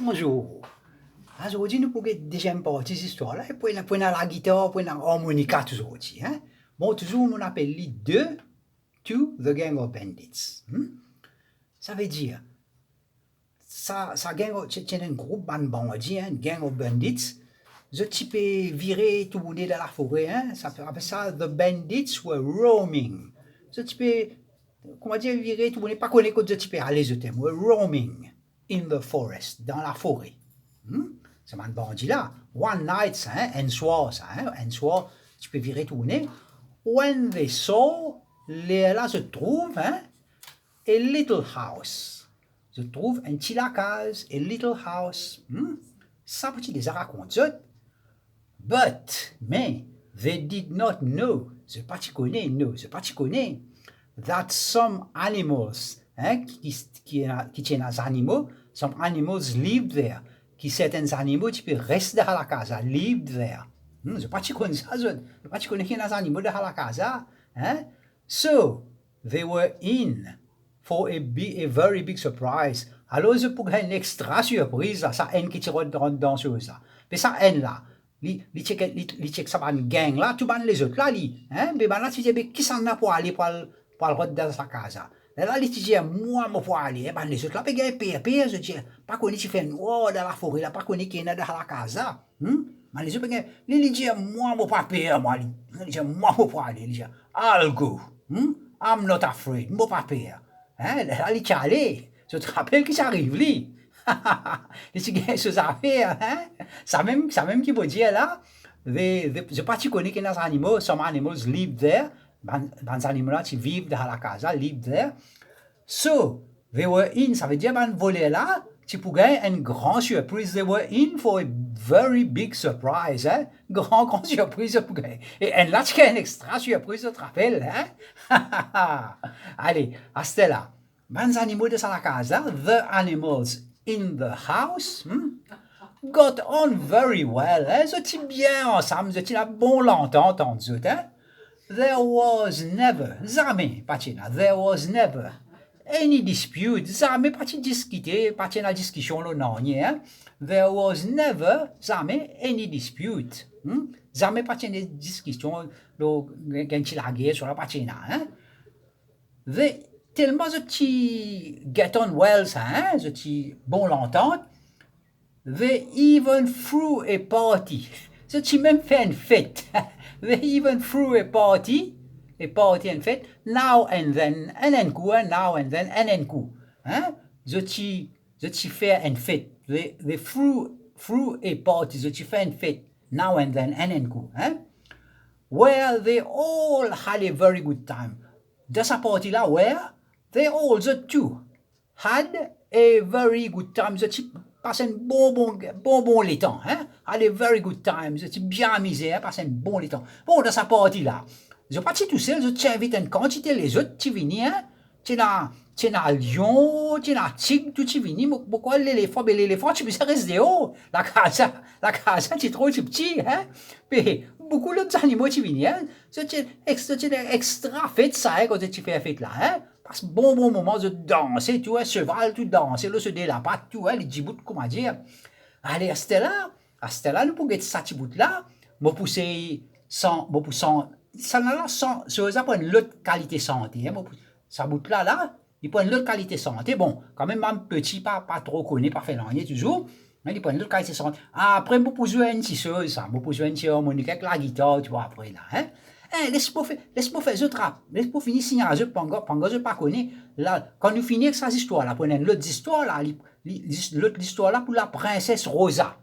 Bonjour. Aujourd'hui, nous pouvons déjà partie de cette histoire-là. Et puis, on a la guitare, puis on a l'harmonica aujourd'hui. Hein? Bon, toujours, on appelle les deux to the Gang of Bandits. Ça veut dire, ça gang, c'est un groupe de bandits, hein, Gang of Bandits. Je type virer tout le monde dans la forêt. Hein? Ça appelle ça, the bandits were roaming. Je type, comment dire, virer tout le monde, pas qu'on écoute, je type, allez, je t'aime, were roaming in the forest, dans la forêt. C'est un bandit là. One night, ça, hein, un soir, ça, hein, un soir, tu peux virer tourner. When they saw, là se trouve, hein, a little house. Se trouve un petit lacage, a little house. Ça peut déjà raconter. Mais, they did not know, c'est pas tu connais, no, c'est pas tu connais, that some animals, hein, qui tiennent les animaux, some animals live there. Qui certains animaux, tu peux rester dans la casa, live there. Je pas tu connais ça, je pas tu connais qu'il y a des animaux dans la casa, hein? So, they were in for a very big surprise. Alors, je pourrais une extra surprise, là, ça haine qui te rentre dans chose là. Mais ça haine là, li check ça ban gang là, tout ban les autres là, hein? Mais ban là, tu dis, qui s'en a pour aller pour le rentrer dans sa casa? Là, il dit, moi, je vais aller. Ben, les autres, là, ils payent, je dis, pas qu'on tu fais noir dans la forêt, là, pas qu'on est dans la casa. Mais les autres, ils disent, moi, je vais pas payer, moi. Ils disent, moi, je vais pas aller. Ils disent, I'll go. I'm not afraid. Je vais pas payer. Hein? Là, ils disent, allez. Je te rappelle que ça arrive, lui. Les gens, choses à faire, hein? Ça même qui veut dire, là, je pas tu connais qu'il y a des animaux, some animals live there. Les animaux là, qui vivent dans la casa, live there. So, they were in, ça veut dire, voler là, tu pourrais une grande surprise. They were in for a very big surprise, hein? Grande surprise, et là, tu as une extra surprise, tu te rappelles, hein? Allez, à ce là. Les animaux de la casa, the animals in the house, got on very well, hein? Ils étaient bien ensemble, ils étaient là bon longtemps, entendu, hein? There was never, jamais, patina, there was never any dispute, jamais pas de discuter, pas de discussion là non, hein? There was never, jamais any dispute, jamais pas de discussion là, quand il a guerre sur la patina, hein? Tellement je get on well, ça, hein? Je bon l'entente. They even threw a party. Je même fait une fête. They even threw a party and fête, now and then, now and then, and coup. Hein? Je fait une fête. They threw a party. Je fait une fête, now and then, and coup. Hein? Where they all had a very good time. De sa partie là, where they all, the two, had a very good time. They passé un bon les temps, hein? Had a very good time. They bien amusé, hein? Passé un bon les temps. Bon, de sa partie là, je pas tout seul, je t'invite une quantité les autres, tu viens, hein? Tu as lion, tu as tigre, tout tu viens, pourquoi l'éléphant, tu peux rester haut. La casa, tu trop petit, hein? Mais beaucoup d'autres animaux, tu viens, hein? C'est extra fête, ça, hein, quand tu fais la fête là, hein? Parce que bon moment de danser, tu vois, cheval, tout danser, là, se délapate, tu vois, les djibouts, comment dire. Allez, à ce là, nous pouvons être ça, petit bout là, moi pousser sans, ça n'a sans, ça pas une autre qualité santé, hein, ça bout là, il prend une autre qualité santé, bon, quand même, petit, pas trop connu, pas fait l'année toujours, mais il prend une autre qualité santé. Après, moi pousser une petite chose, ça, moi pousser une petite harmonica avec la guitare, tu vois, après là, hein. Laisse-moi faire ce trap. Laisse-moi finir signer à je panga, je pas connais. Là, quand nous finissons avec ces histoires là, prenons l'autre histoire là, l'autre histoire là pour la princesse Rosa.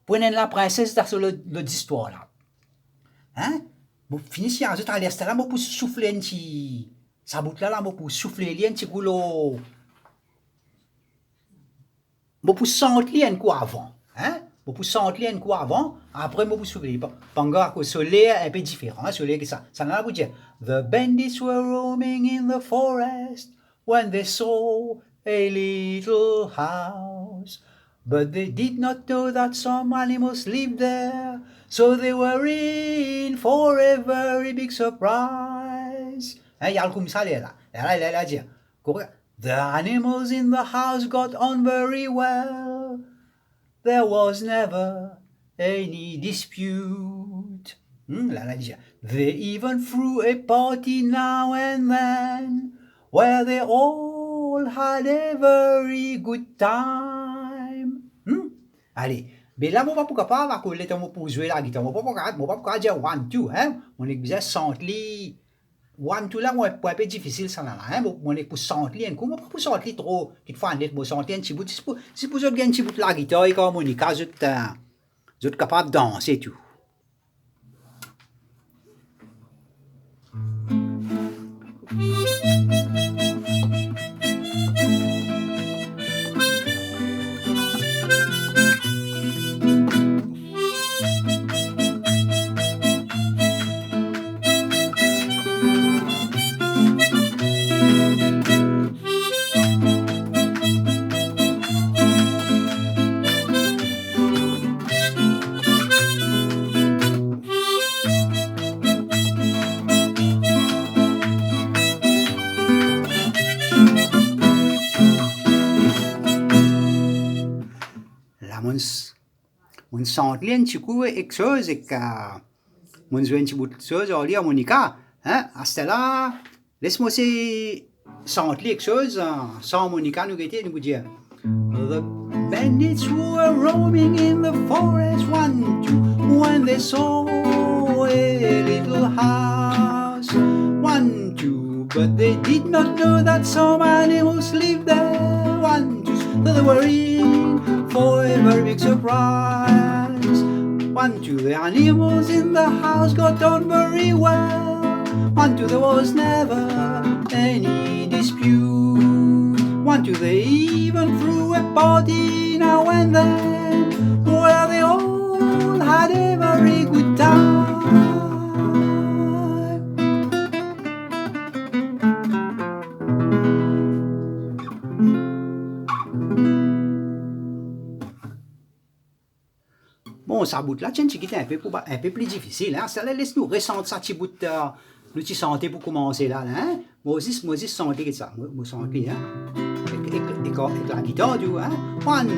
Prenons la princesse dans l'autre histoire là. Hein? Vous finissez à je t'allais là, moi pour souffler un petit, ça bout là, moi pour souffler un petit boulot. Moi pour sentir un coup avant. Hein? Vous pouvez sentir un coup avant, après vous pouvez souffler. Panga, le soleil est un peu différent. Le soleil, ça n'a pas dire. The bandits were roaming in the forest when they saw a little house. But they did not know that some animals lived there. So they were in for a very big surprise. Il y a le comme ça là. Là, dit. The animals in the house got on very well. There was never any dispute. Là, déjà. They even threw a party now and then, where they all had a very good time. Allez, mais là, mon papa capable, à cause de temps pour jouer la guitare, mon papa dire 1, 2, hein? On est bien sentli. 1, 2 là, moi, pour un peu difficile, ça là, hein? On est pour sentli, comment pas pour sentli trop, qu'il faut en être, pour sentli un petit bout, c'est pour jouer un petit bout de la guitare et harmonica, vous êtes capable de danser tout. Mon sentli un petit coup quelque chose et que mon jouer un petit bout de chose en lire harmonica, hein, à ce là, laisse-moi aussi sentir quelque chose sans harmonica nous guetter nous dire. The bandits were roaming in the forest 1, 2 when they saw a little house 1, 2 but they did not know that some animals lived there 1, 2 so they were in for a very big surprise 1, 2 the animals in the house got on very well 1, 2 there was never any dispute 1, 2 they even threw a party now and then where they all had a very good time. Bon, ça bout là, tiens, qui était un peu plus difficile, hein. Ça laisse nous ressentir ça, petit bout de nous t'y sentez pour commencer là, hein. Moi aussi sentais ça, moi sentais, hein. Et la guitare, du, hein. 1, 2,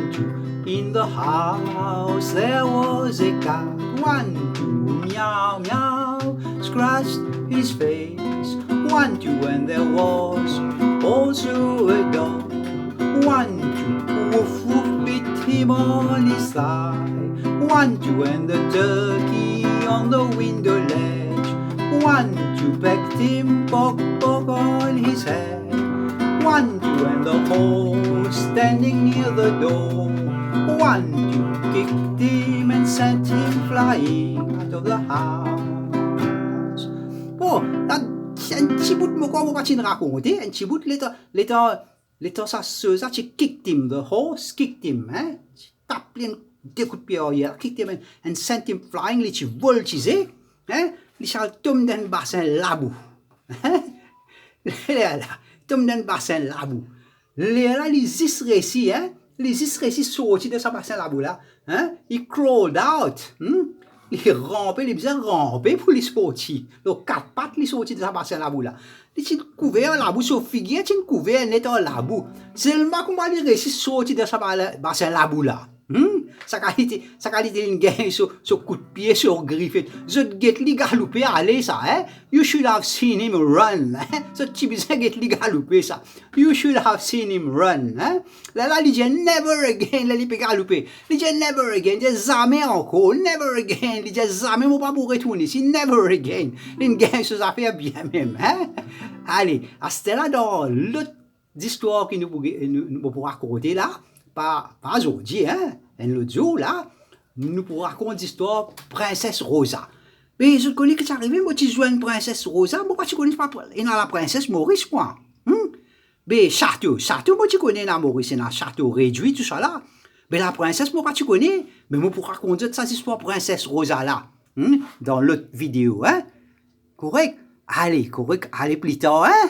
in the house there was a cat. 1, 2, meow, meow, scratched his face. 1, 2, and there was also a dog. 1, 2, woof, woof, bit him on his thigh. 1, 2, and the turkey on the window ledge. 1, 2, pecked him, poke, poke on his head. 1, 2, and the horse standing near the door. 1, 2, kicked him and sent him flying out of the house. Bon, là, un petit bout de mot qu'on va te raconter, un petit bout de l'état ça tu kicked him, the horse kicked him, hein? Tu tapes des coups de pied arrière, kicked him and sent him flying, les tu voltisé, hein? Les chals tombent dans le bassin labou, hein? Là, tombent dans le bassin labou. Là, les 10 récits, hein? Les 10 récits sortis de ce bassin labou là, hein? Ils crawled out, ils rampaient, les bien rampés pour les sportifs. Les 4 pattes, les sortis de ce bassin labou là. Les petits couverts labou, sur figure, les couverts net en labou. Seulement comment les récits sortis de ce bassin labou là. Sa qualité une gain sur coup de pied, sur griffe. Je get li galoper aller ça, hein? You should have seen him run, hein? Ce petit bizarre get li galoper ça. You should have seen him run, hein? Là, il dit never again, là, il peut galoper. Il dit never again, il dit jamais encore, never again, il dit jamais, mon pas pour retourner ici, never again. Il gagne ses affaires bien même, hein? Allez, à ce là dans l'autre histoire que nous pourrons raconter là, pas aujourd'hui, hein? Et l'autre jour, là, nous pourrons raconter l'histoire Princesse Rosa. Mais je connais que ça arrive, moi, tu joues une Princesse Rosa, moi, tu connais pas, il y a la Princesse Maurice, moi. Mais château, moi, tu connais la Maurice, il y a un château réduit, tout ça, là. Mais la Princesse, moi, tu connais, mais moi, pour raconter cette histoire Princesse Rosa, là, dans l'autre vidéo, hein. Correct? Allez, plus tard, hein.